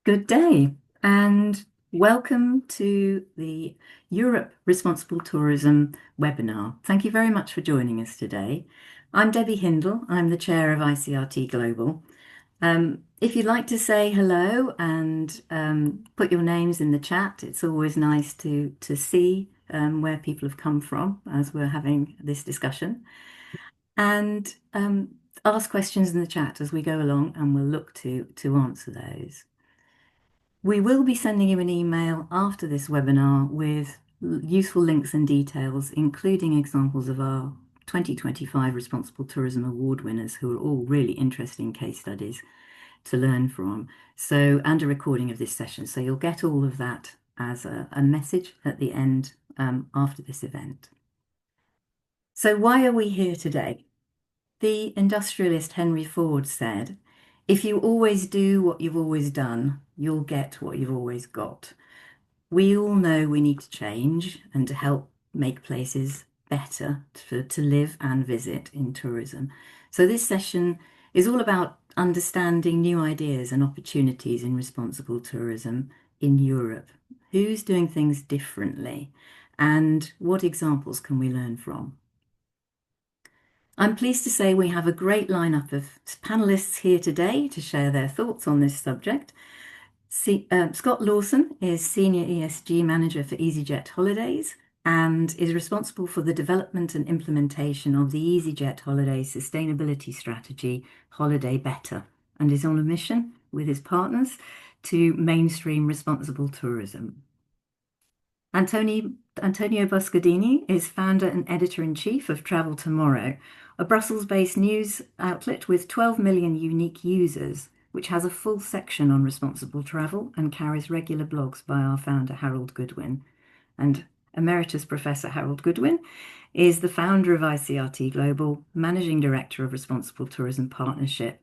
Good day, and welcome to the Europe Responsible Tourism webinar. Thank you very much for joining us today. I'm Debbie Hindle. I'm the chair of ICRT Global. If you'd like to say hello and put your names in the chat, it's always nice to see where people have come from as we're having this discussion. And ask questions in the chat as we go along, and we'll look to answer those. We will be sending you an email after this webinar with useful links and details, including examples of our 2025 Responsible Tourism Award winners, who are all really interesting case studies to learn from. And a recording of this session. So you'll get all of that as a message at the end after this event. So why are we here today? The industrialist Henry Ford said, "If you always do what you've always done, you'll get what you've always got." We all know we need to change and to help make places better to live and visit in tourism. So this session is all about understanding new ideas and opportunities in responsible tourism in Europe. Who's doing things differently, and what examples can we learn from? I'm pleased to say we have a great lineup of panelists here today to share their thoughts on this subject. Scott Lawson is Senior ESG Manager for easyJet Holidays and is responsible for the development and implementation of the easyJet Holidays sustainability strategy, Holiday Better, and is on a mission with his partners to mainstream responsible tourism. Antonio Buscardini is founder and editor-in-chief of Travel Tomorrow, a Brussels-based news outlet with 12 million unique users, which has a full section on responsible travel and carries regular blogs by our founder, Harold Goodwin. And Emeritus Professor Harold Goodwin is the founder of ICRT Global, Managing Director of Responsible Tourism Partnership,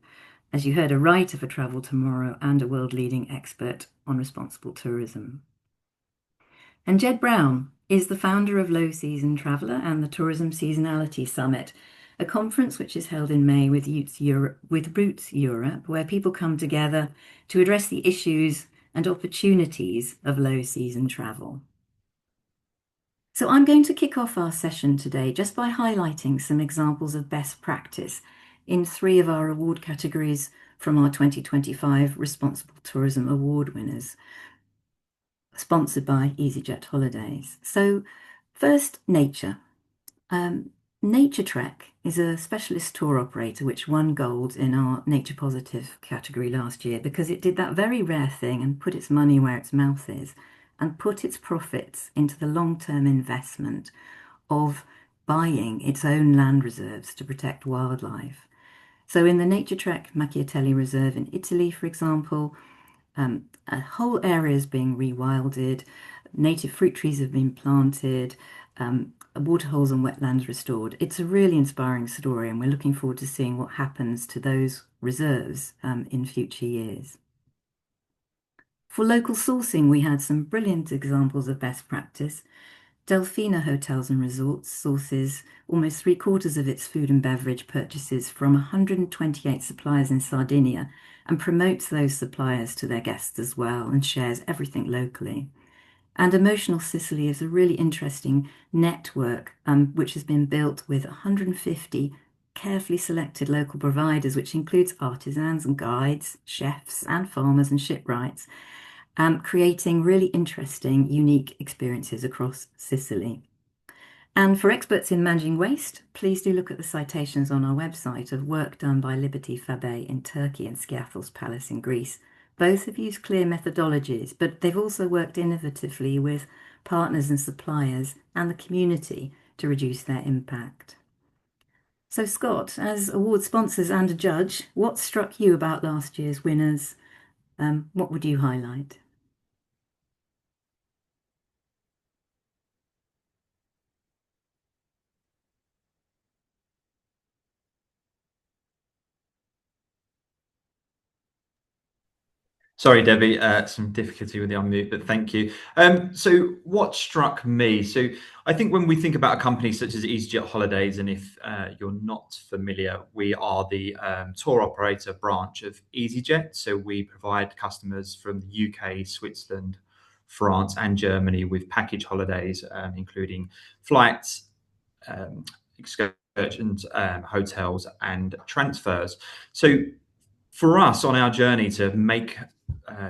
as you heard, a writer for Travel Tomorrow and a world-leading expert on responsible tourism. And Jed Brown is the founder of Low Season Traveller and the Tourism Seasonality Summit, a conference which is held in May with Roots Europe, where people come together to address the issues and opportunities of low season travel. So I'm going to kick off our session today just by highlighting some examples of best practice in 3 of our award categories from our 2025 Responsible Tourism Award winners, sponsored by easyJet Holidays. So first, nature. Nature Trek is a specialist tour operator which won gold in our Nature Positive category last year because it did that very rare thing and put its money where its mouth is and put its profits into the long-term investment of buying its own land reserves to protect wildlife. So in the Nature Trek Macchiatelli Reserve in Italy, for example, a whole area is being rewilded, native fruit trees have been planted, waterholes and wetlands restored. It's a really inspiring story, and we're looking forward to seeing what happens to those reserves in future years. For local sourcing, we had some brilliant examples of best practice. Delfina Hotels and Resorts sources almost 3/4 of its food and beverage purchases from 128 suppliers in Sardinia and promotes those suppliers to their guests as well and shares everything locally. And Emotional Sicily is a really interesting network which has been built with 150 carefully selected local providers, which includes artisans and guides, chefs and farmers and shipwrights, creating really interesting, unique experiences across Sicily. And for experts in managing waste, please do look at the citations on our website of work done by Liberty Fabe in Turkey and Skiathos Palace in Greece. Both have used clear methodologies, but they've also worked innovatively with partners and suppliers and the community to reduce their impact. So Scott, as award sponsors and a judge, what struck you about last year's winners? What would you highlight? Sorry, Debbie, some difficulty with the unmute, but thank you. So what struck me, so I think when we think about a company such as easyJet Holidays, and if you're not familiar, we are the tour operator branch of easyJet. So we provide customers from the UK, Switzerland, France, and Germany with package holidays, including flights, um, excursions, hotels, and transfers. So for us on our journey to make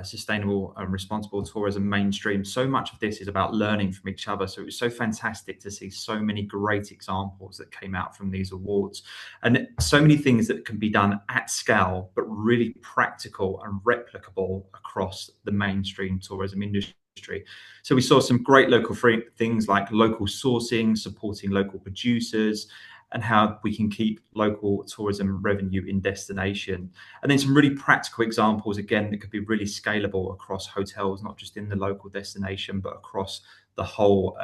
sustainable and responsible tourism mainstream, so much of this is about learning from each other. So it was so fantastic to see so many great examples that came out from these awards, and so many things that can be done at scale, but really practical and replicable across the mainstream tourism industry. So we saw some great local things like local sourcing, supporting local producers, and how we can keep local tourism revenue in destination. And then some really practical examples, again, that could be really scalable across hotels, not just in the local destination, but across the whole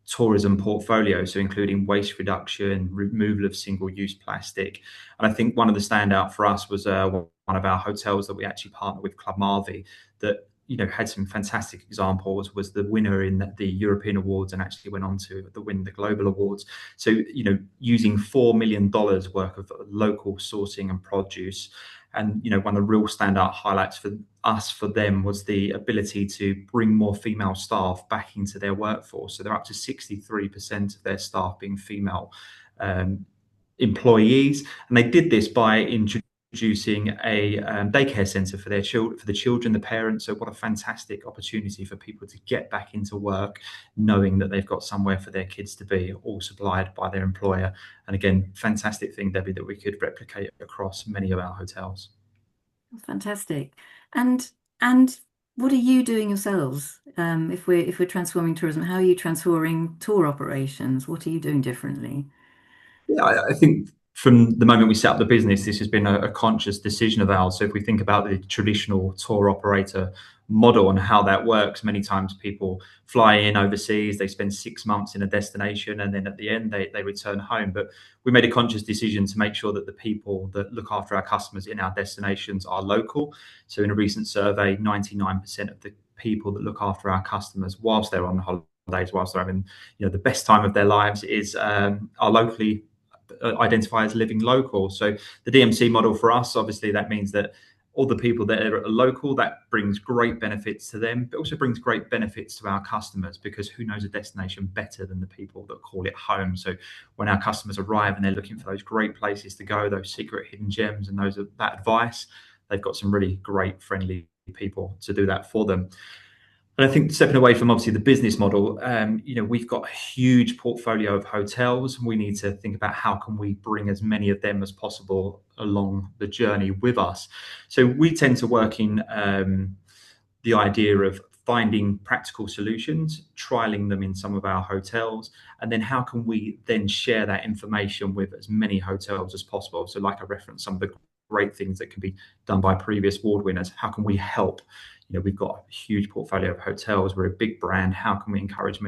tourism portfolio. So including waste reduction, removal of single-use plastic. And I think one of the standout for us was one of our hotels that we actually partner with, Club Marvi, that had some fantastic examples, was the winner in the European awards and actually went on to win the global awards. So using $4 million worth of local sourcing and produce. And one of the real standout highlights for us, for them, was the ability to bring more female staff back into their workforce. So they're up to 63% of their staff being female employees, and they did this by introducing a daycare centre for their children, for the children, the parents. So what a fantastic opportunity for people to get back into work, knowing that they've got somewhere for their kids to be, all supplied by their employer. And again, fantastic thing, Debbie, that we could replicate across many of our hotels. Fantastic. And what are you doing yourselves? If we're transforming tourism, how are you transforming tour operations? What are you doing differently? Yeah, I think from the moment we set up the business, this has been a conscious decision of ours. So if we think about the traditional tour operator model and how that works, many times people fly in overseas, they spend 6 months in a destination, and then at the end they return home. But we made a conscious decision to make sure that the people that look after our customers in our destinations are local. So in a recent survey, 99% of the people that look after our customers whilst they're on holidays, whilst they're having the best time of their lives, are locally identify as living local. So the DMC model for us, obviously, that means that all the people that are local, that brings great benefits to them, but also brings great benefits to our customers, because who knows a destination better than the people that call it home? So when our customers arrive and they're looking for those great places to go, those secret hidden gems, and that advice, they've got some really great, friendly people to do that for them. And I think, stepping away from obviously the business model, we've got a huge portfolio of hotels. We need to think about how can we bring as many of them as possible along the journey with us. So we tend to work in the idea of finding practical solutions, trialing them in some of our hotels, and then how can we then share that information with as many hotels as possible. So like I referenced some of the great things that can be done by previous award winners. How can we help? We've got a huge portfolio of hotels. We're a big brand. How can we encourage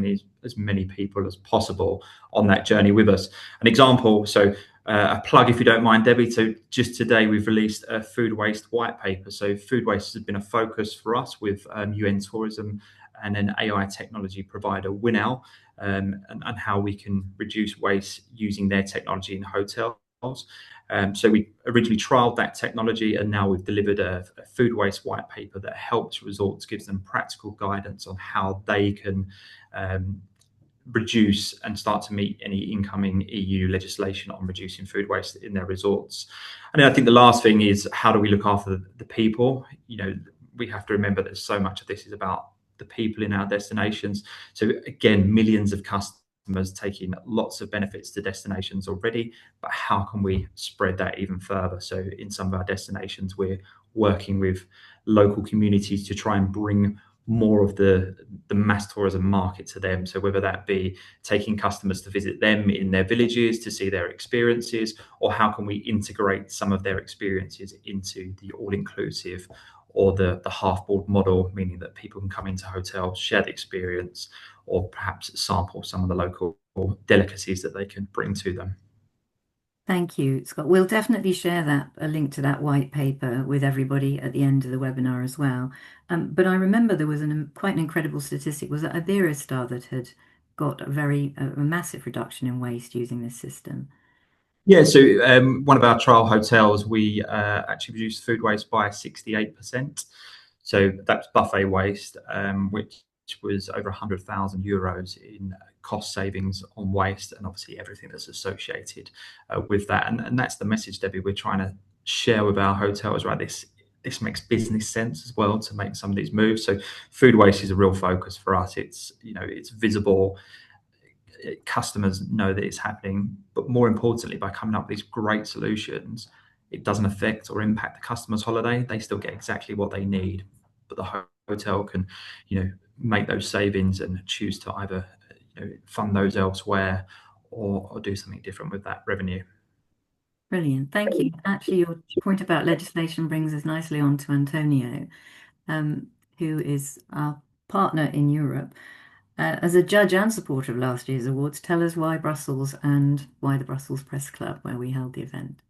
as many people as possible on that journey with us? An example, so a plug, if you don't mind, Debbie. So just today we've released a food waste white paper. So food waste has been a focus for us with UN Tourism and an AI technology provider, Winnow, and how we can reduce waste using their technology in hotels. So we originally trialed that technology, and now we've delivered a food waste white paper that helps resorts, gives them practical guidance on how they can reduce and start to meet any incoming EU legislation on reducing food waste in their resorts. And then I think the last thing is, how do we look after the people? We have to remember that so much of this is about the people in our destinations. So again, millions of customers taking lots of benefits to destinations already, but how can we spread that even further? So in some of our destinations, we're working with local communities to try and bring more of the mass tourism market to them. So whether that be taking customers to visit them in their villages to see their experiences, or how can we integrate some of their experiences into the all-inclusive or the half-board model, meaning that people can come into hotels, share the experience, or perhaps sample some of the local delicacies that they can bring to them. Thank you, Scott. We'll definitely share a link to that white paper with everybody at the end of the webinar as well. But I remember there was quite an incredible statistic, was it Iberostar that had got a massive reduction in waste using this system? Yeah, so one of our trial hotels, we actually reduced food waste by 68%. So that's buffet waste, which was over €100,000 in cost savings on waste, and obviously everything that's associated with that. And that's the message, Debbie, we're trying to share with our hotels, right? This makes business sense as well to make some of these moves. So food waste is a real focus for us. It's visible. Customers know that it's happening, but more importantly, by coming up with these great solutions, it doesn't affect or impact the customer's holiday. They still get exactly what they need, but the hotel can, make those savings and choose to either, fund those elsewhere or do something different with that revenue. Brilliant. Thank you. Actually, your point about legislation brings us nicely on to Antonio, who is our partner in Europe. As a judge and supporter of last year's awards, tell us why Brussels and why the Brussels Press Club, where we held the event.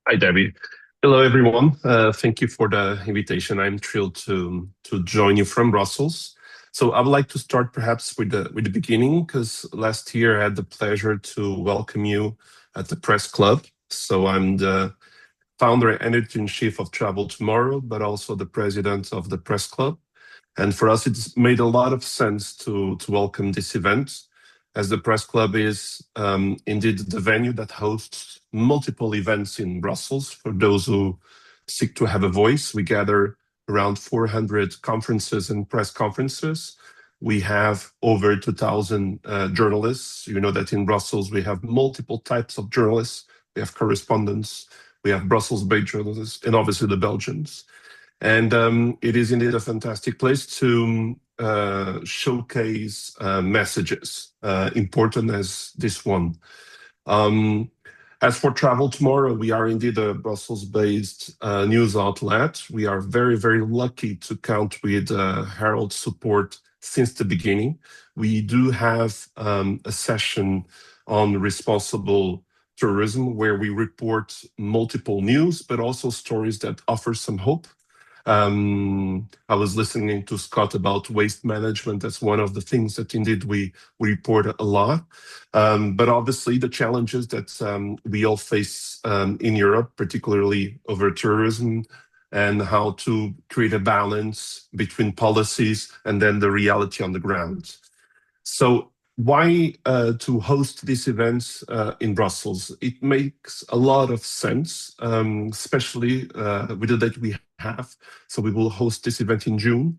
Hi, Debbie. Hello, everyone. Thank you for the invitation. I'm thrilled to join you from Brussels. So I would like to start perhaps with the beginning, because last year I had the pleasure to welcome you at the Press Club. So I'm the founder and editor-in-chief of Travel Tomorrow, but also the president of the Press Club. And for us, it's made a lot of sense to welcome this event, as the Press Club is indeed the venue that hosts multiple events in Brussels. For those who seek to have a voice, we gather around 400 conferences and press conferences. We have over 2,000 journalists. You know that in Brussels, we have multiple types of journalists. We have correspondents, we have Brussels-based journalists, and obviously the Belgians. And it is indeed a fantastic place to showcase messages important as this one. As for Travel Tomorrow, we are indeed a Brussels-based news outlet. We are very, very lucky to count with Harold's support since the beginning. We do have a session on responsible tourism where we report multiple news, but also stories that offer some hope. I was listening to Scott about waste management. That's one of the things that indeed we report a lot. But obviously the challenges that we all face in Europe, particularly over tourism, and how to create a balance between policies and then the reality on the ground. So why to host these events in Brussels? It makes a lot of sense, especially with the date we have. So we will host this event in June.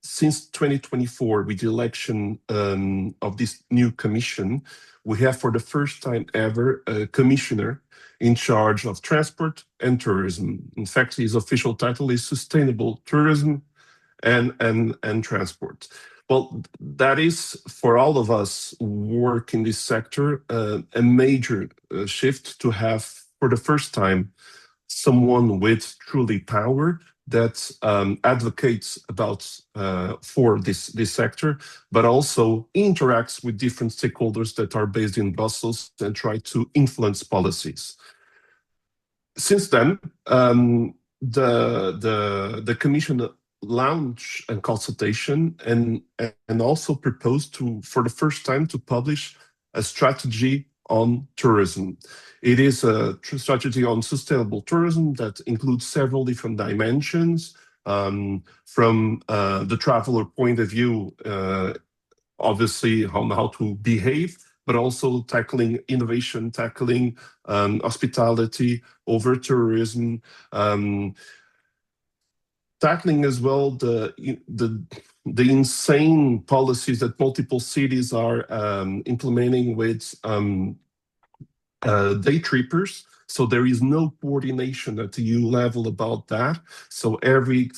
Since 2024, with the election of this new commission, we have for the first time ever a commissioner in charge of transport and tourism. In fact, his official title is Sustainable Tourism and Transport. Well, that is, for all of us who work in this sector, a major shift to have, for the first time, someone with truly power that advocates for this sector, but also interacts with different stakeholders that are based in Brussels and try to influence policies. Since then, the Commission launch and consultation and also proposed for the first time to publish a strategy on tourism. It is a strategy on sustainable tourism that includes several different dimensions, from the traveler point of view, obviously on how to behave, but also tackling innovation, tackling hospitality over tourism, tackling as well the insane policies that multiple cities are implementing with day trippers. So there is no coordination at the EU level about that. So every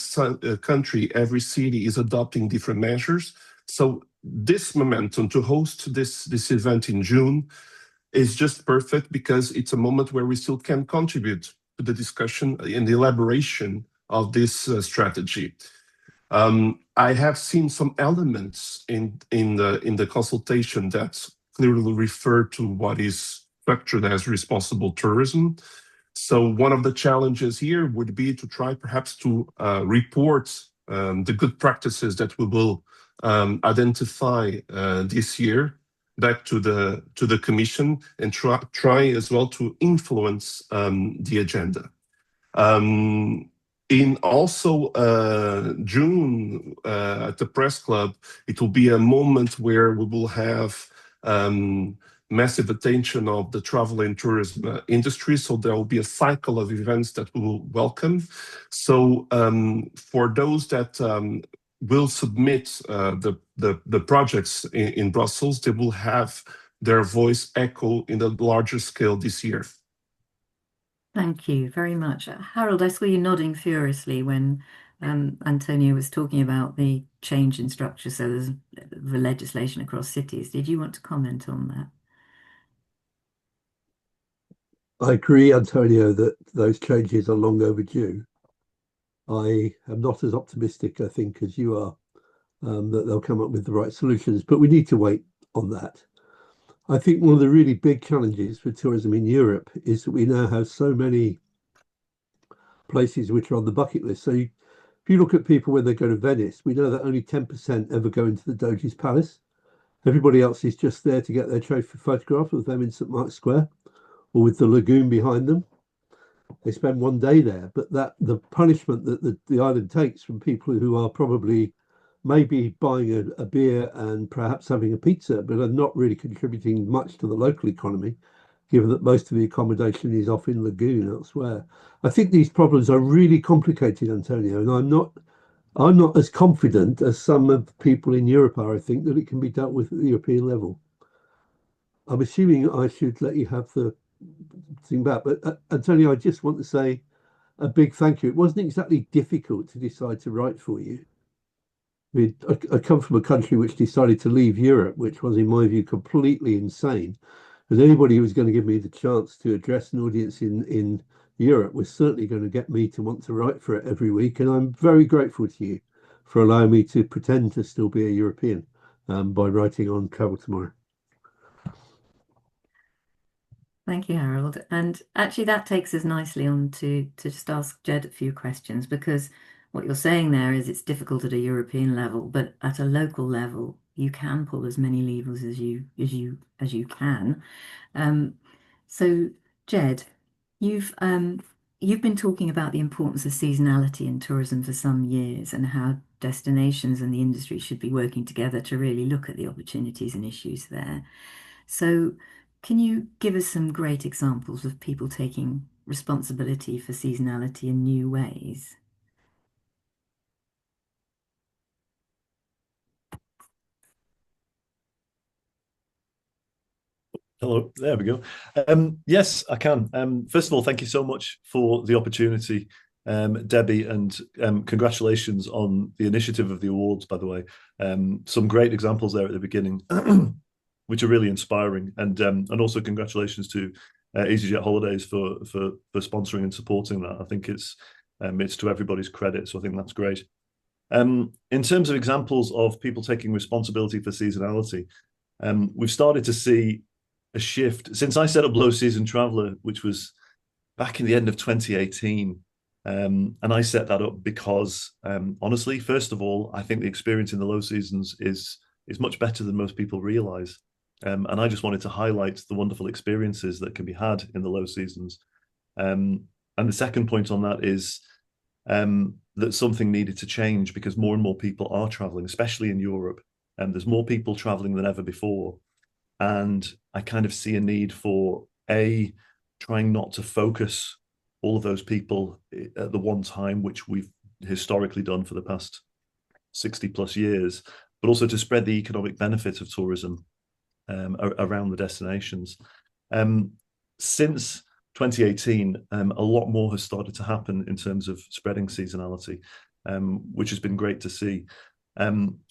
country, every city is adopting different measures. So this momentum to host this event in June is just perfect because it's a moment where we still can contribute to the discussion and the elaboration of this strategy. I have seen some elements in the consultation that clearly refer to what is structured as responsible tourism. So one of the challenges here would be to try perhaps to report the good practices that we will identify this year back to the Commission, and try as well to influence the agenda. In also June at the Press Club, it will be a moment where we will have massive attention of the travel and tourism industry. So there will be a cycle of events that we will welcome. So for those that will submit the projects in Brussels, they will have their voice echo in a larger scale this year. Thank you very much. Harold, I saw you nodding furiously when Antonio was talking about the change in structure, so there's the legislation across cities. Did you want to comment on that? I agree, Antonio, that those changes are long overdue. I am not as optimistic, I think, as you are, that they'll come up with the right solutions, but we need to wait on that. I think one of the really big challenges for tourism in Europe is that we now have so many places which are on the bucket list. So if you look at people when they go to Venice, we know that only 10% ever go into the Doge's Palace. Everybody else is just there to get their trophy photograph of them in St. Mark's Square or with the lagoon behind them. They spend one day there, but the punishment that the island takes from people who are probably maybe buying a beer and perhaps having a pizza, but are not really contributing much to the local economy, given that most of the accommodation is off in lagoon elsewhere. I think these problems are really complicated, Antonio, and I'm not as confident as some of the people in Europe are, I think, that it can be dealt with at the European level. I'm assuming I should let you have the thing back, but Antonio, I just want to say a big thank you. It wasn't exactly difficult to decide to write for you. I mean, I come from a country which decided to leave Europe, which was, in my view, completely insane. And anybody who was going to give me the chance to address an audience in Europe was certainly going to get me to want to write for it every week. And I'm very grateful to you for allowing me to pretend to still be a European by writing on Travel Tomorrow. Thank you, Harold. And actually, that takes us nicely on to just ask Jed a few questions, because what you're saying there is it's difficult at a European level, but at a local level, you can pull as many levers as you can. So, Jed, you've been talking about the importance of seasonality in tourism for some years, and how destinations and the industry should be working together to really look at the opportunities and issues there. So, can you give us some great examples of people taking responsibility for seasonality in new ways? Hello, there we go. Yes, I can. First of all, thank you so much for the opportunity, Debbie, and congratulations on the initiative of the awards, by the way. Some great examples there at the beginning, which are really inspiring. And also congratulations to easyJet Holidays for sponsoring and supporting that. I think it's to everybody's credit, so I think that's great. In terms of examples of people taking responsibility for seasonality, we've started to see a shift since I set up Low Season Traveller, which was back in the end of 2018. And I set that up because, honestly, first of all, I think the experience in the low seasons is much better than most people realize. And I just wanted to highlight the wonderful experiences that can be had in the low seasons. And the second point on that is that something needed to change, because more and more people are traveling, especially in Europe. And there's more people traveling than ever before. And I kind of see a need for trying not to focus all of those people at the one time, which we've historically done for the past 60 plus years, but also to spread the economic benefit of tourism around the destinations. Since 2018, a lot more has started to happen in terms of spreading seasonality, which has been great to see.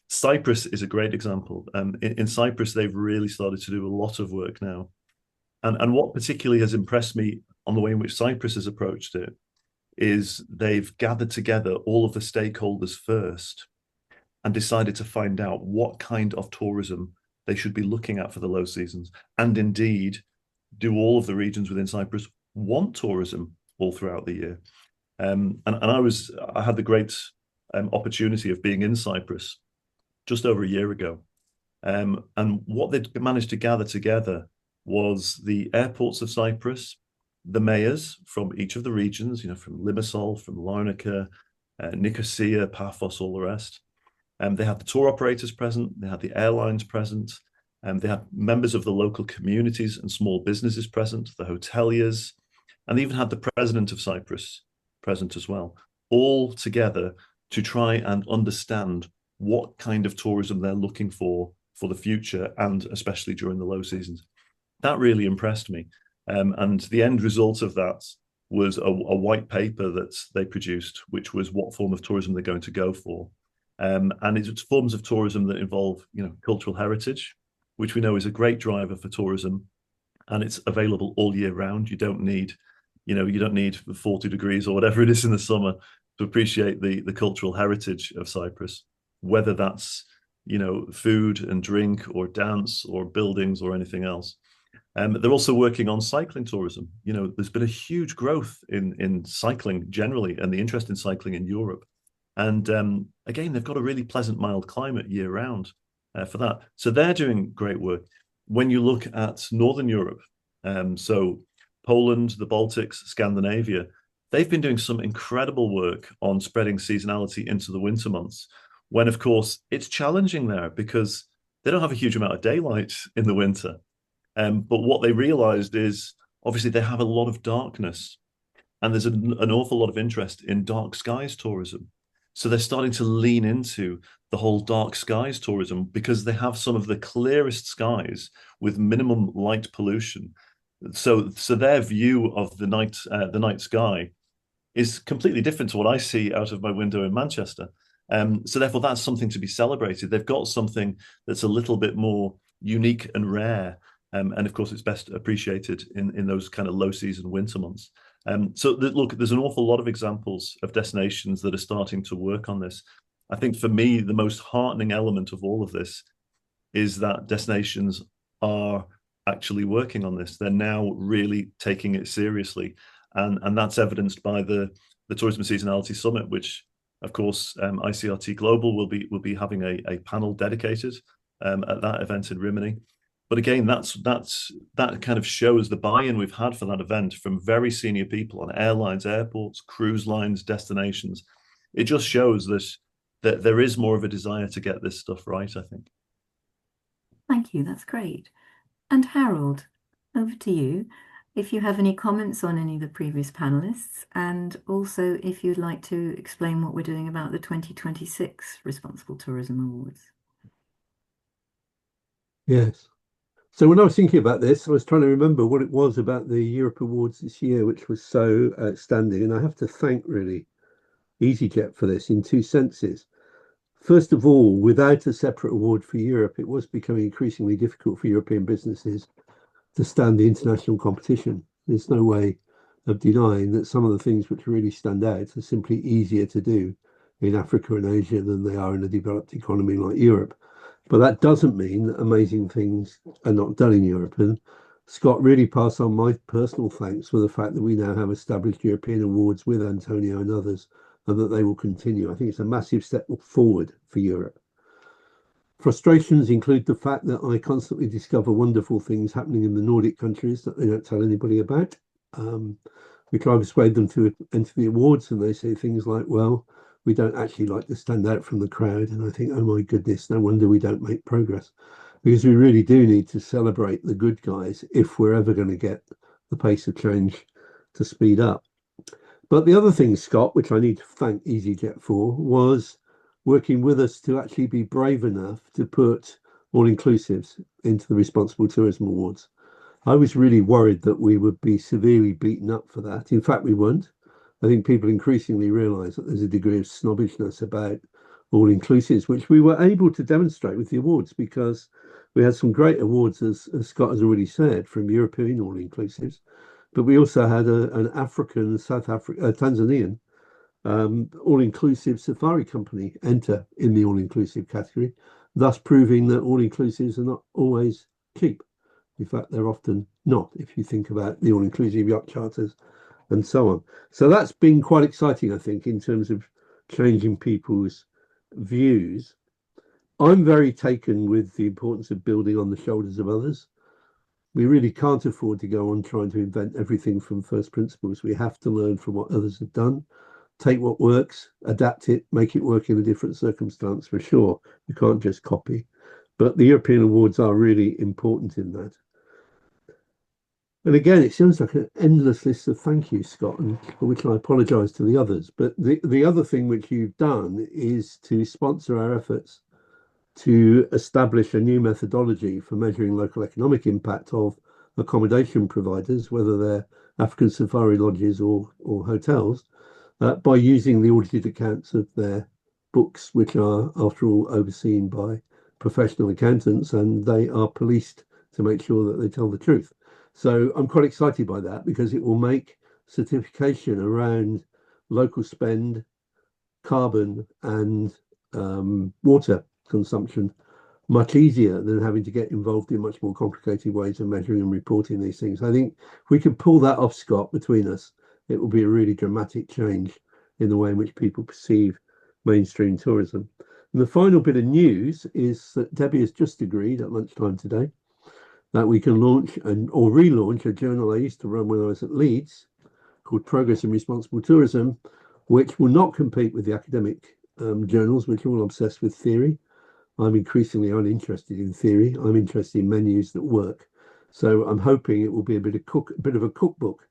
Cyprus is a great example. In Cyprus, they've really started to do a lot of work now And what particularly has impressed me on the way in which Cyprus has approached it is they've gathered together all of the stakeholders first and decided to find out what kind of tourism they should be looking at for the low seasons. And indeed, do all of the regions within Cyprus want tourism all throughout the year? And I had the great opportunity of being in Cyprus just over a year ago. And what they'd managed to gather together was the airports of Cyprus, the mayors from each of the regions, from Limassol, from Larnaca, Nicosia, Paphos, all the rest. They had the tour operators present, they had the airlines present, they had members of the local communities and small businesses present, the hoteliers, and they even had the president of Cyprus present as well, all together to try and understand what kind of tourism they're looking for the future, and especially during the low seasons. That really impressed me. And the end result of that was a white paper that they produced, which was what form of tourism they're going to go for. And it's forms of tourism that involve, cultural heritage, which we know is a great driver for tourism, and it's available all year round. You don't need 40 degrees or whatever it is in the summer to appreciate the cultural heritage of Cyprus, whether that's, food and drink or dance or buildings or anything else. They're also working on cycling tourism. There's been a huge growth in cycling generally and the interest in cycling in Europe. And again, they've got a really pleasant, mild climate year round for that. So they're doing great work. When you look at Northern Europe, so Poland, the Baltics, Scandinavia, they've been doing some incredible work on spreading seasonality into the winter months, when, of course, it's challenging there because they don't have a huge amount of daylight in the winter. But what they realized is, obviously, they have a lot of darkness, and there's an awful lot of interest in dark skies tourism. So they're starting to lean into the whole dark skies tourism because they have some of the clearest skies with minimum light pollution. So their view of the night sky is completely different to what I see out of my window in Manchester. So therefore, that's something to be celebrated. They've got something that's a little bit more unique and rare. And of course, it's best appreciated in those kind of low season winter months. Look, there's an awful lot of examples of destinations that are starting to work on this. I think for me, the most heartening element of all of this is that destinations are actually working on this. They're now really taking it seriously. And that's evidenced by the Tourism Seasonality Summit, which, of course, ICRT Global will be having a panel dedicated at that event in Rimini. But again, that kind of shows the buy-in we've had for that event from very senior people on airlines, airports, cruise lines, destinations. It just shows that there is more of a desire to get this stuff right, I think. Thank you, that's great. And Harold, over to you. If you have any comments on any of the previous panelists, and also if you'd like to explain what we're doing about the 2026 Responsible Tourism Awards. Yes. So when I was thinking about this, I was trying to remember what it was about the Europe Awards this year, which was so outstanding. And I have to thank really easyJet for this in two senses. First of all, without a separate award for Europe, it was becoming increasingly difficult for European businesses to stand the international competition. There's no way of denying that some of the things which really stand out are simply easier to do in Africa and Asia than they are in a developed economy like Europe. But that doesn't mean that amazing things are not done in Europe. And Scott really passed on my personal thanks for the fact that we now have established European awards with Antonio and others, and that they will continue. I think it's a massive step forward for Europe. Frustrations include the fact that I constantly discover wonderful things happening in the Nordic countries that they don't tell anybody about. We try to persuade them to enter the awards, and they say things like, well, we don't actually like to stand out from the crowd. And I think, oh my goodness, no wonder we don't make progress, because we really do need to celebrate the good guys if we're ever going to get the pace of change to speed up. But the other thing, Scott, which I need to thank easyJet for, was working with us to actually be brave enough to put all-inclusives into the Responsible Tourism Awards. I was really worried that we would be severely beaten up for that. In fact, we weren't. I think people increasingly realise that there's a degree of snobbishness about all-inclusives, which we were able to demonstrate with the awards, because We had some great awards, as Scott has already said, from European all-inclusives, but we also had an African, Tanzanian all-inclusive safari company enter in the all-inclusive category, thus proving that all-inclusives are not always cheap. In fact, they're often not, if you think about the all-inclusive yacht charters and so on. So that's been quite exciting, I think, in terms of changing people's views. I'm very taken with the importance of building on the shoulders of others. We really can't afford to go on trying to invent everything from first principles. We have to learn from what others have done, take what works, adapt it, make it work in a different circumstance for sure. You can't just copy. But the European awards are really important in that. And again, it sounds like an endless list of thank yous, Scott, and for which I apologise to the others. But the other thing which you've done is to sponsor our efforts to establish a new methodology for measuring local economic impact of accommodation providers, whether they're African safari lodges or hotels, by using the audited accounts of their books, which are, after all, overseen by professional accountants, and they are policed to make sure that they tell the truth. So I'm quite excited by that because it will make certification around local spend, carbon, and water consumption much easier than having to get involved in much more complicated ways of measuring and reporting these things. I think if we can pull that off, Scott, between us, it will be a really dramatic change in the way in which people perceive mainstream tourism. And the final bit of news is that Debbie has just agreed at lunchtime today that we can launch or relaunch a journal I used to run when I was at Leeds called Progress in Responsible Tourism, which will not compete with the academic journals, which are all obsessed with theory. I'm increasingly uninterested in theory. I'm interested in menus that work. So I'm hoping it will be a bit of a cookbook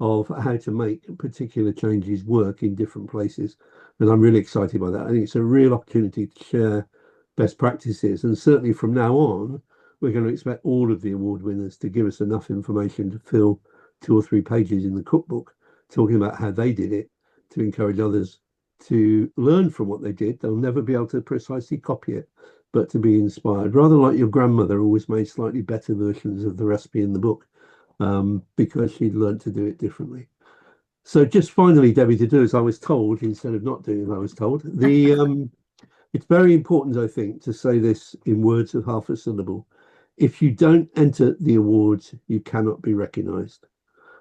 of how to make particular changes work in different places. And I'm really excited by that. I think it's a real opportunity to share best practices. And certainly from now on, we're going to expect all of the award winners to give us enough information to fill 2 or 3 pages in the cookbook, talking about how they did it, to encourage others to learn from what they did. They'll never be able to precisely copy it, but to be inspired, rather like your grandmother always made slightly better versions of the recipe in the book because she'd learned to do it differently. So just finally, Debbie, to do as I was told instead of not doing as I was told, it's very important, I think, to say this in words of half a syllable. If you don't enter the awards, you cannot be recognised.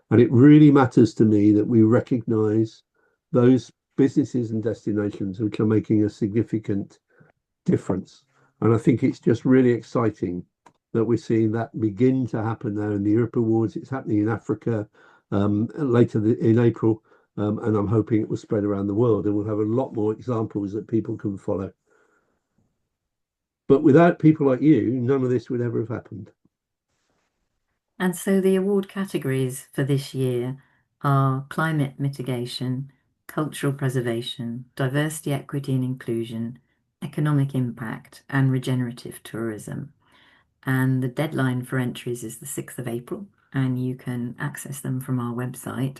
And it really matters to me that we recognise those businesses and destinations which are making a significant difference. And I think it's just really exciting that we're seeing that begin to happen now in the Europe Awards. It's happening in Africa later in April, and I'm hoping it will spread around the world and we'll have a lot more examples that people can follow. But without people like you, none of this would ever have happened. And so the award categories for this year are climate mitigation, cultural preservation, diversity, equity and inclusion, economic impact, and regenerative tourism. And the deadline for entries is the 6th of April, and you can access them from our website.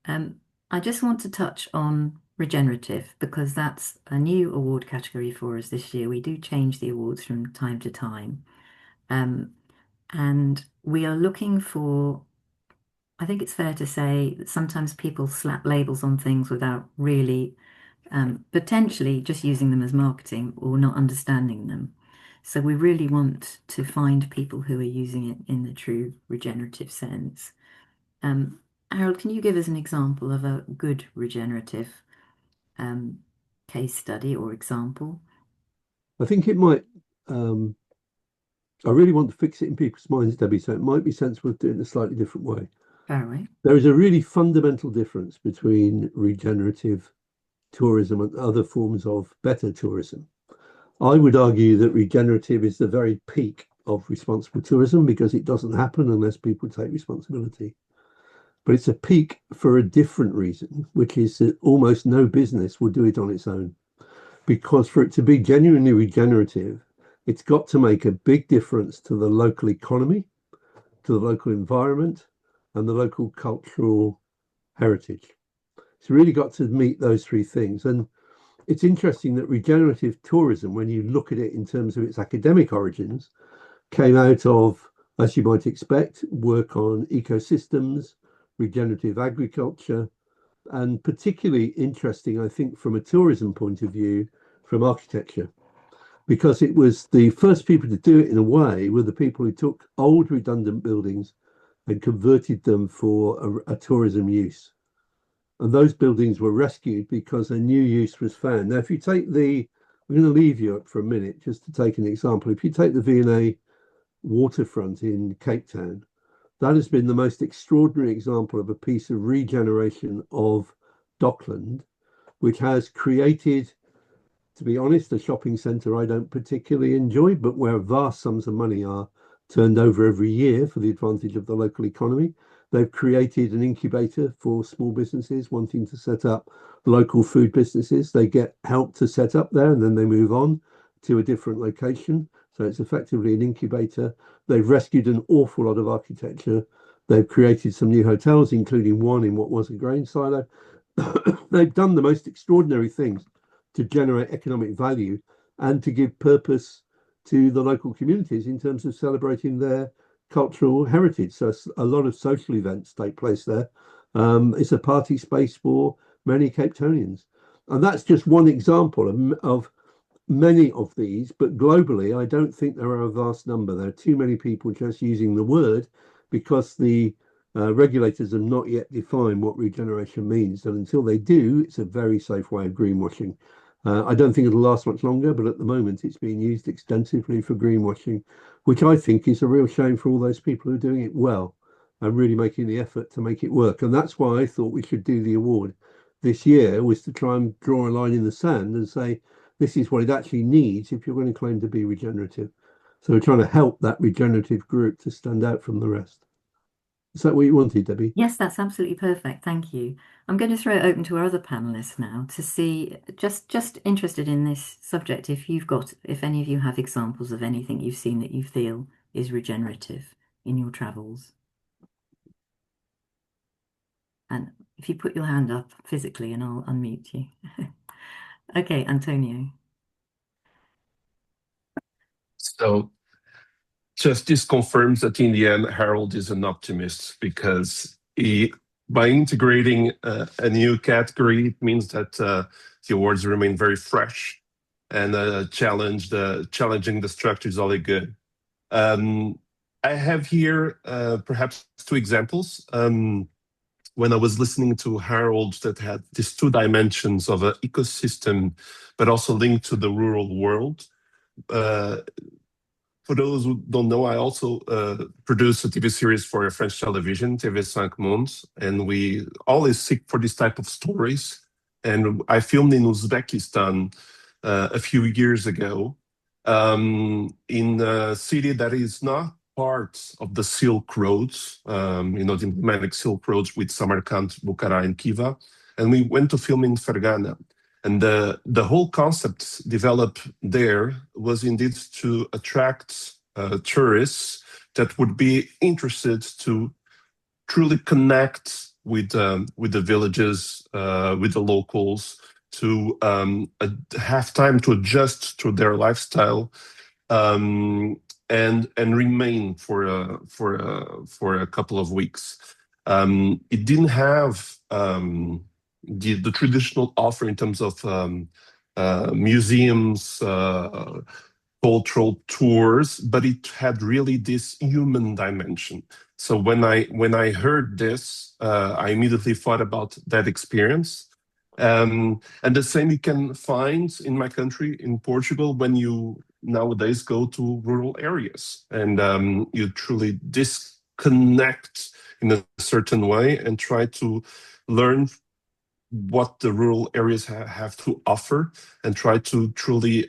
I just want to touch on regenerative because that's a new award category for us this year. We do change the awards from time to time. And we are looking for, I think it's fair to say that sometimes people slap labels on things without really potentially just using them as marketing or not understanding them. So we really want to find people who are using it in the true regenerative sense. Harold, can you give us an example of a good regenerative case study or example? I think it might, I really want to fix it in people's minds, Debbie, so it might be sensible to do it in a slightly different way. Far away. There is a really fundamental difference between regenerative tourism and other forms of better tourism. I would argue that regenerative is the very peak of responsible tourism because it doesn't happen unless people take responsibility. But it's a peak for a different reason, which is that almost no business will do it on its own. Because for it to be genuinely regenerative, it's got to make a big difference to the local economy, to the local environment, and the local cultural heritage. It's really got to meet those 3 things. And it's interesting that regenerative tourism, when you look at it in terms of its academic origins, came out of, as you might expect, work on ecosystems, regenerative agriculture, and particularly interesting, I think, from a tourism point of view, from architecture, because it was the first people to do it in a way were the people who took old redundant buildings and converted them for a tourism use. And those buildings were rescued because a new use was found. Now, if you take I'm going to leave Europe for a minute just to take an example. If you take the V&A waterfront in Cape Town, that has been the most extraordinary example of a piece of regeneration of Dockland, which has created, to be honest, a shopping centre I don't particularly enjoy, but where vast sums of money are turned over every year for the advantage of the local economy. They've created an incubator for small businesses wanting to set up local food businesses. They get help to set up there and then they move on to a different location. So it's effectively an incubator. They've rescued an awful lot of architecture. They've created some new hotels, including one in what was a grain silo. They've done the most extraordinary things to generate economic value and to give purpose to the local communities in terms of celebrating their cultural heritage. So a lot of social events take place there. It's a party space for many Cape Townians. And that's just one example of many of these, but globally, I don't think there are a vast number. There are too many people just using the word because the regulators have not yet defined what regeneration means. And until they do, it's a very safe way of greenwashing. I don't think it'll last much longer, but at the moment it's being used extensively for greenwashing, which I think is a real shame for all those people who are doing it well and really making the effort to make it work. And that's why I thought we should do the award this year, was to try and draw a line in the sand and say, this is what it actually needs if you're going to claim to be regenerative. So we're trying to help that regenerative group to stand out from the rest. Is that what you wanted, Debbie? Yes, that's absolutely perfect. Thank you. I'm going to throw it open to our other panelists now to see, just interested in this subject, if any of you have examples of anything you've seen that you feel is regenerative in your travels. And if you put your hand up physically and I'll unmute you. Okay, Antonio. So just this confirms that in the end, Harold is an optimist because by integrating a new category, it means that the awards remain very fresh and challenging the structure is always good. I have here perhaps two examples. When I was listening to Harold, that had these two dimensions of an ecosystem, but also linked to the rural world. For those who don't know, I also produce a TV series for a French television, TV5 Monde, and we always seek for this type of stories. And I filmed in Uzbekistan a few years ago in a city that is not part of the Silk Roads, the emblematic Silk Roads with Samarkand, Bukhara, and Khiva. And we went to film in Fergana. And the whole concept developed there was indeed to attract tourists that would be interested to truly connect with the villages, with the locals, to have time to adjust to their lifestyle, and remain for a couple of weeks. It didn't have the traditional offer in terms of museums, cultural tours, but it had really this human dimension. So when I heard this, I immediately thought about that experience. And the same you can find in my country, in Portugal, when you nowadays go to rural areas and you truly disconnect in a certain way and try to learn what the rural areas have to offer and try to truly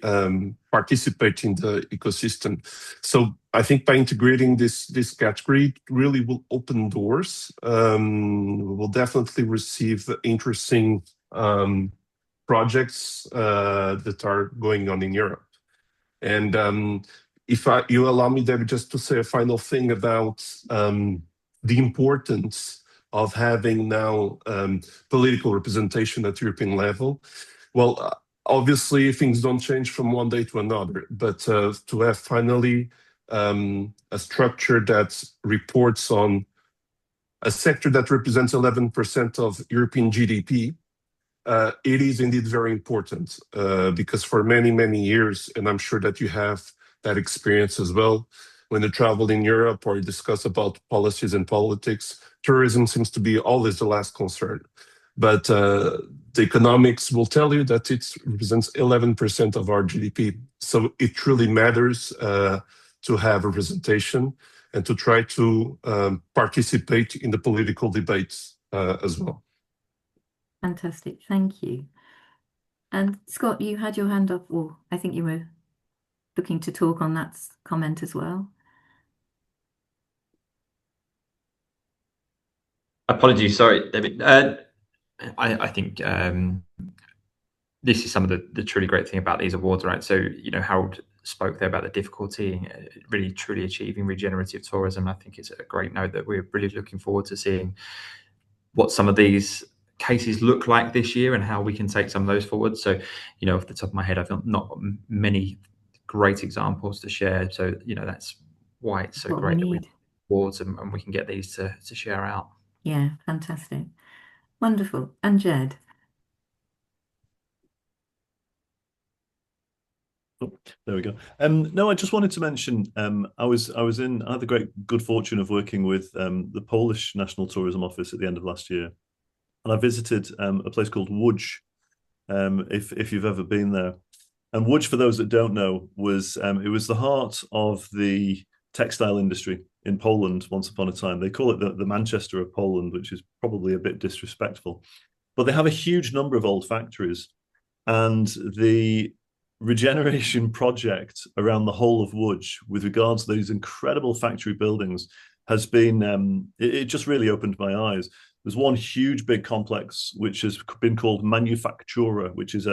participate in the ecosystem. So I think by integrating this category, it really will open doors. We'll definitely receive interesting projects that are going on in Europe. And if you allow me, David, just to say a final thing about the importance of having now political representation at European level. Well, obviously things don't change from one day to another, but to have finally a structure that reports on a sector that represents 11% of European GDP, it is indeed very important because for many, many years, and I'm sure that you have that experience as well, when you travel in Europe or you discuss about policies and politics, tourism seems to be always the last concern. But the economics will tell you that it represents 11% of our GDP. So it truly matters to have representation and to try to participate in the political debates as well. Fantastic, thank you. And Scott, you had your hand up, or I think you were looking to talk on that comment as well. Apologies, sorry, David. I think this is some of the truly great thing about these awards, right? So, Harold spoke there about the difficulty in really truly achieving regenerative tourism. I think it's a great note that we're really looking forward to seeing what some of these cases look like this year and how we can take some of those forward. So, off the top of my head, I've not many great examples to share. So, that's why it's so great that we awards and we can get these to share out. Yeah, fantastic. Wonderful. And Jed? Oh, there we go. No, I just wanted to mention I had the great good fortune of working with the Polish National Tourism Office at the end of last year, and I visited a place called Łódź. If you've ever been there, and Łódź, for those that don't know, was it was the heart of the textile industry in Poland once upon a time. They call it the Manchester of Poland, which is probably a bit disrespectful, but they have a huge number of old factories, and the regeneration project around the whole of Łódź with regards to these incredible factory buildings has been it just really opened my eyes. There's one huge big complex which has been called Manufaktura, which is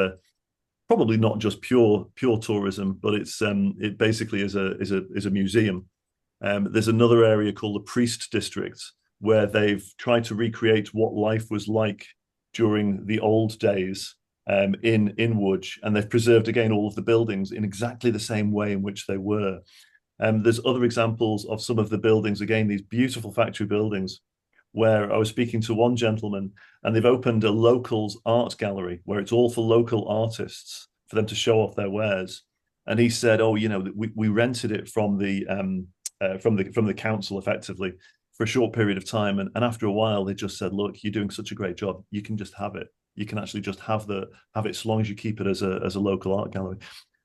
probably not just pure tourism, but it basically is a museum. There's another area called the Priest District, where they've tried to recreate what life was like during the old days in Łódź, and they've preserved again all of the buildings in exactly the same way in which they were. There's other examples of some of the buildings, again, these beautiful factory buildings, where I was speaking to one gentleman, and they've opened a locals art gallery where it's all for local artists for them to show off their wares. And he said, "Oh, we rented it from the council effectively for a short period of time, and after a while they just said, look, you're doing such a great job, you can just have it. You can actually just have it so long as you keep it as a local art gallery."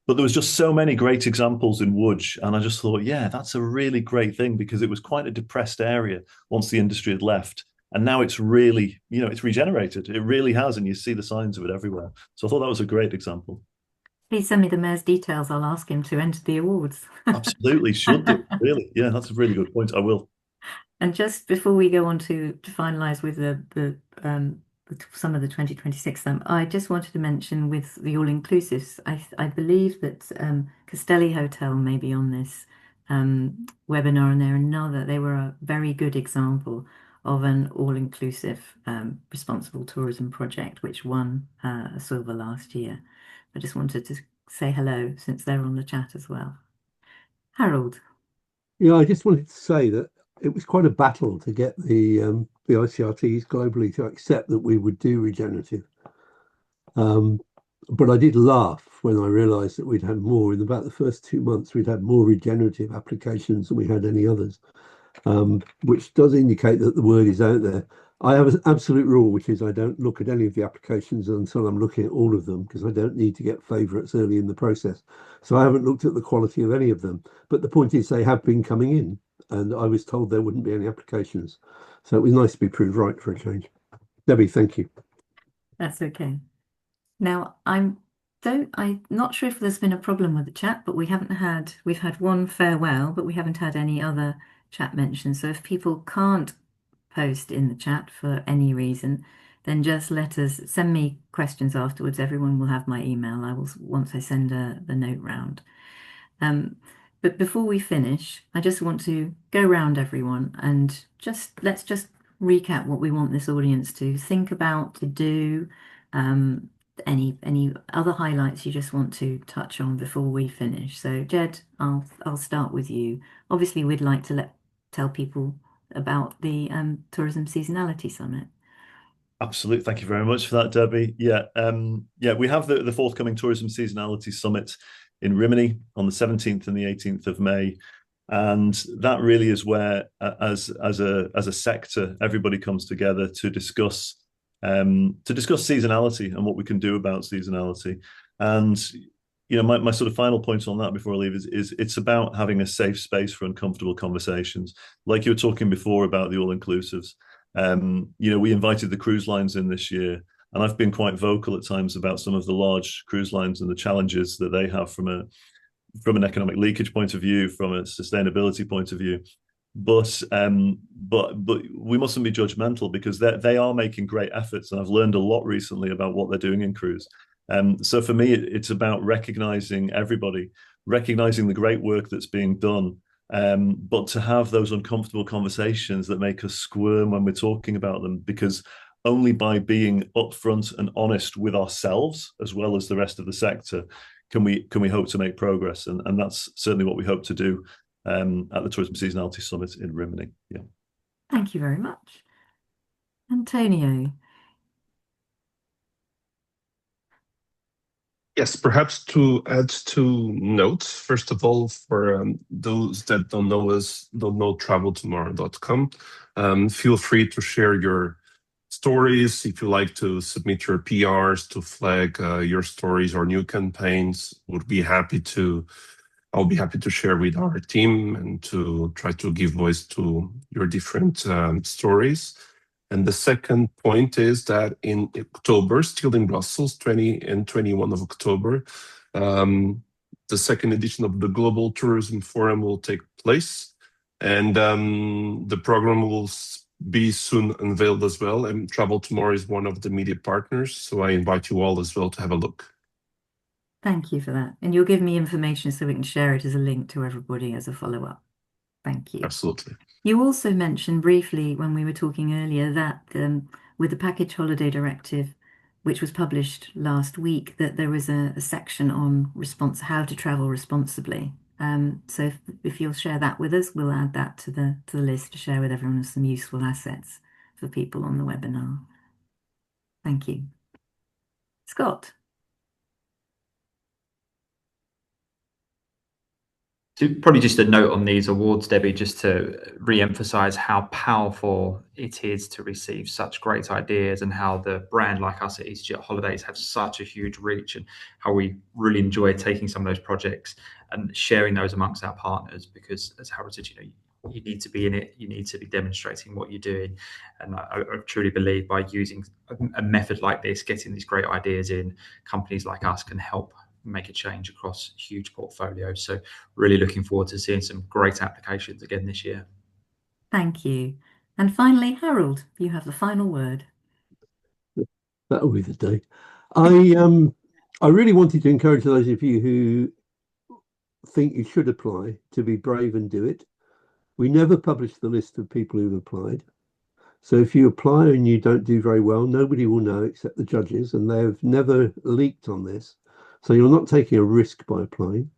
But there was just so many great examples in Łódź, and I just thought, yeah, that's a really great thing, because it was quite a depressed area once the industry had left, and now it's really, it's regenerated. It really has, and you see the signs of it everywhere. So I thought that was a great example. Please send me the mayor's details. I'll ask him to enter the awards. Absolutely, should do. Really, yeah, that's a really good point. I will. And just before we go on to finalise with some of the 2026, I just wanted to mention with the all-inclusives, I believe that Castelli Hotel may be on this webinar, and they were a very good example of an all-inclusive responsible tourism project, which won a silver last year. I just wanted to say hello since they're on the chat as well. Harold. Yeah, I just wanted to say that it was quite a battle to get the ICRTs globally to accept that we would do regenerative. But I did laugh when I realised that we'd had more. In about the first 2 months, we'd had more regenerative applications than we had any others, which does indicate that the word is out there. I have an absolute rule, which is I don't look at any of the applications until I'm looking at all of them, because I don't need to get favourites early in the process. So I haven't looked at the quality of any of them. But the point is they have been coming in, and I was told there wouldn't be any applications. So it was nice to be proved right for a change. Debbie, thank you. That's okay. Now, I'm not sure if there's been a problem with the chat, but we've had one farewell, but we haven't had any other chat mentions. So if people can't post in the chat for any reason, then just send me questions afterwards. Everyone will have my email. Once I send the note round. But before we finish, I just want to go round everyone and let's just recap what we want this audience to think about, to do, any other highlights you just want to touch on before we finish. So Jed, I'll start with you. Obviously, we'd like to tell people about the Tourism Seasonality Summit. Absolutely. Thank you very much for that, Debbie. Yeah, we have the forthcoming Tourism Seasonality Summit in Rimini on the 17th and the 18th of May. And that really is where, as a sector, everybody comes together to discuss seasonality and what we can do about seasonality. And my sort of final point on that before I leave is it's about having a safe space for uncomfortable conversations. Like you were talking before about the all-inclusives. We invited the cruise lines in this year, and I've been quite vocal at times about some of the large cruise lines and the challenges that they have from an economic leakage point of view, from a sustainability point of view. But we mustn't be judgmental, because they are making great efforts, and I've learned a lot recently about what they're doing in cruise. So for me, it's about recognizing everybody, recognizing the great work that's being done, but to have those uncomfortable conversations that make us squirm when we're talking about them, because only by being upfront and honest with ourselves as well as the rest of the sector can we hope to make progress, and that's certainly what we hope to do at the Tourism Seasonality Summit in Rimini. Yeah. Thank you very much. Antonio. Yes, perhaps to add two notes. First of all, for those that don't know us, don't know traveltomorrow.com, feel free to share your stories. If you like to submit your PRs to flag your stories or new campaigns, I'll be happy to share with our team and to try to give voice to your different stories. And the second point is that in October, still in Brussels, 20 and 21 of October, the second edition of the Global Tourism Forum will take place. And the program will be soon unveiled as well. And Travel Tomorrow is one of the media partners. So I invite you all as well to have a look. Thank you for that. And you'll give me information so we can share it as a link to everybody as a follow-up. Thank you. Absolutely. You also mentioned briefly when we were talking earlier that with the Package Holiday Directive, which was published last week, that there was a section on how to travel responsibly. So if you'll share that with us, we'll add that to the list to share with everyone as some useful assets for people on the webinar. Thank you. Scott. So probably just a note on these awards, Debbie, just to re-emphasize how powerful it is to receive such great ideas, and how the brand like us at easyJet Holidays have such a huge reach, and how we really enjoy taking some of those projects and sharing those amongst our partners, because as Harold said, you need to be in it, you need to be demonstrating what you're doing. And I truly believe by using a method like this, getting these great ideas in, companies like us can help make a change across huge portfolios. So really looking forward to seeing some great applications again this year. Thank you. And finally, Harold, you have the final word. That'll be the day. I really wanted to encourage those of you who think you should apply to be brave and do it. We never publish the list of people who've applied. So if you apply and you don't do very well, nobody will know except the judges, and they've never leaked on this. So you're not taking a risk by applying.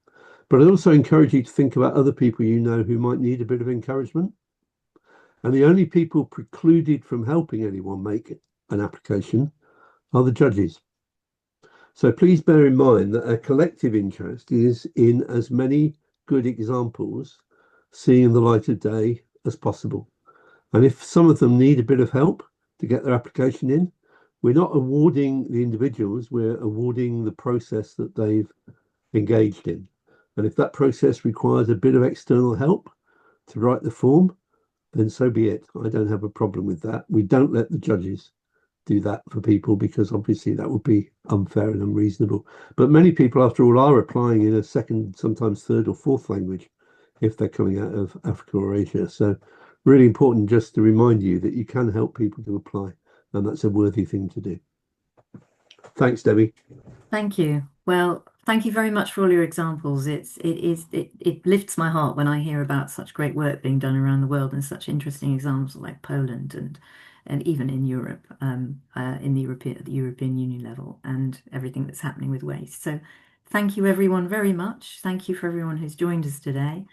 But I also encourage you to think about other people you know who might need a bit of encouragement. And the only people precluded from helping anyone make an application are the judges. So please bear in mind that our collective interest is in as many good examples seeing the light of day as possible. And if some of them need a bit of help to get their application in, we're not awarding the individuals, we're awarding the process that they've engaged in. And if that process requires a bit of external help to write the form, then so be it. I don't have a problem with that. We don't let the judges do that for people, because obviously that would be unfair and unreasonable. But many people, after all, are applying in a second, sometimes third or fourth language if they're coming out of Africa or Asia. So really important just to remind you that you can help people to apply, and that's a worthy thing to do. Thanks, Debbie. Thank you. Well, thank you very much for all your examples. It lifts my heart when I hear about such great work being done around the world, and such interesting examples like Poland and even in Europe, in the European Union level, and everything that's happening with waste. So thank you everyone very much. Thank you for everyone who's joined us today,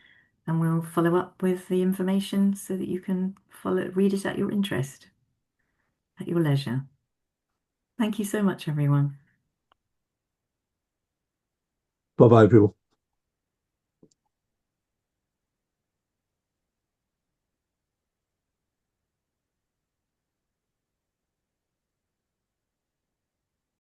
and we'll follow up with the information so that you can read it at your interest, at your leisure. Thank you so much, everyone. Bye-bye, everyone.